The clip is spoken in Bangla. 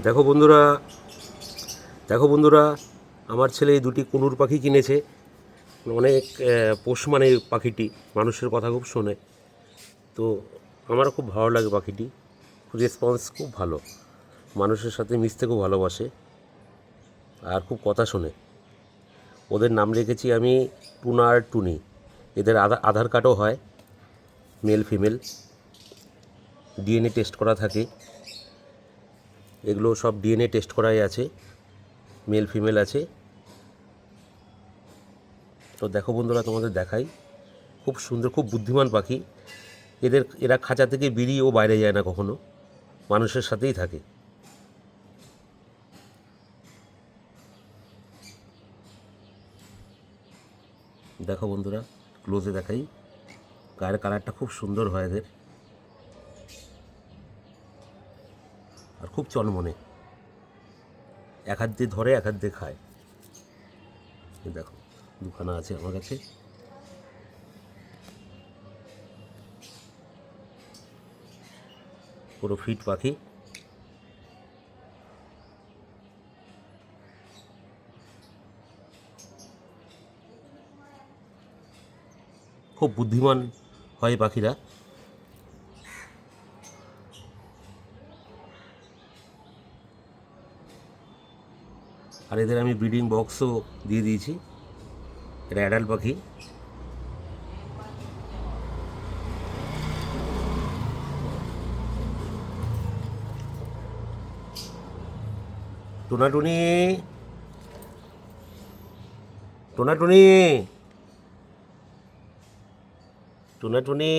দেখো বন্ধুরা, দেখো বন্ধুরা, আমার ছেলে এই দুটি কুনুর পাখি কিনেছে। অনেক পোষ মানে পাখিটি মানুষের কথা খুব শোনে। তো আমারও খুব ভালো লাগে পাখিটি, রেসপন্স খুব ভালো, মানুষের সাথে মিশতে খুব ভালোবাসে আর খুব কথা শোনে। ওদের নাম রেখেছি আমি টুনা আর টুনি। এদের আধার কার্ডও হয়, মেল ফিমেল, ডিএনএ টেস্ট করা থাকে। এগুলো সব ডিএনএ টেস্ট করাই আছে, মেল ফিমেল আছে। তো দেখো বন্ধুরা, তোমাদের দেখাই, খুব সুন্দর, খুব বুদ্ধিমান পাখি। এরা খাঁচা থেকে বেরিয়েও বাইরে যায় না কখনো, মানুষের সাথেই থাকে। দেখো বন্ধুরা, ক্লোজে দেখাই, গায়ের কালারটা খুব সুন্দর হয় এদের, আর খুব চনমনে। এক হাত দিয়ে ধরে, এক হাত দিয়ে খায়। দেখো, দুখানা আছে আমার কাছে। পুরো ফিট পাখি। খুব বুদ্ধিমান হয় পাখিরা। আর এদের আমি ব্রিডিং বক্সও দিয়ে দিয়েছি। এটা অ্যাডাল্ট পাখি। টোনাটুনি, টোনাটুনি, টোনাটুনি।